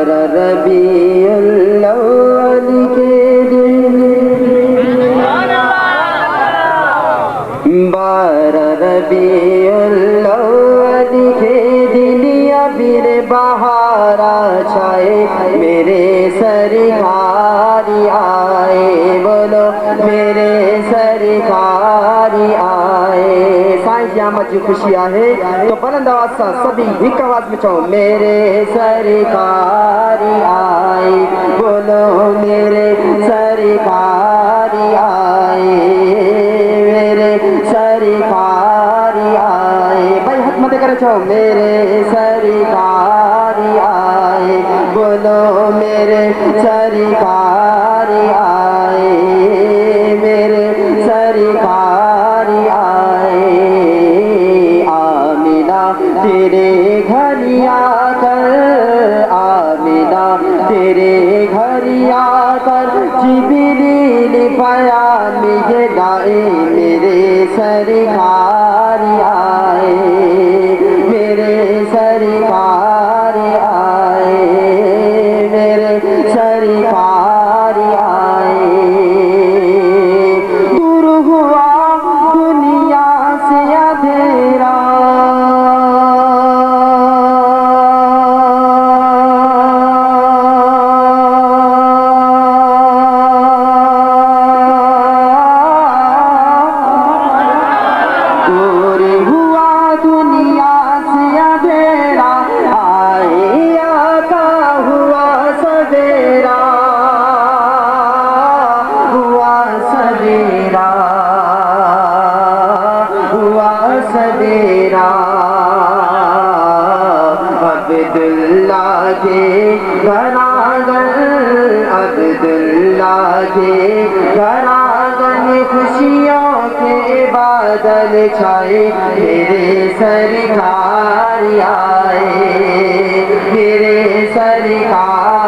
रबीउल अव्वल के दिन 12 रबीउल अव्वल के दिन अबीर बहारा छाए मेरे सरकार आए बोलो मेरे सरकार आए साईं क़यामत जी खुशी आहे तो बुलंद आवाज़ सां सभी हिक आवाज़ में चओ मेरे सरकार आए बोलो मेरे सरकार आए मेरे सरकार आए भाई हाथ मत करे चओ मेरे सरकार आए बोलो मेरे सरकार आए मेरे सरकार आए आमिना तेरे घर आकर आमिना तेरे घर आकर जिब्रील बयान ये लाए मेरे सरकार आए मेरे सरकार आए मेरे सरकार आए दूर हुआ दुनिया से अंधेरा दूर हुआ दुनिया से अंधेरा आए आका हुआ सवेरा हुआ सवेरा हुआ सवेरा अब्दुल्ला के घरांगन अब्दुल्ला के घरांगन खुशियों के बादल छाए मेरे सरकार आए मेरे सरकार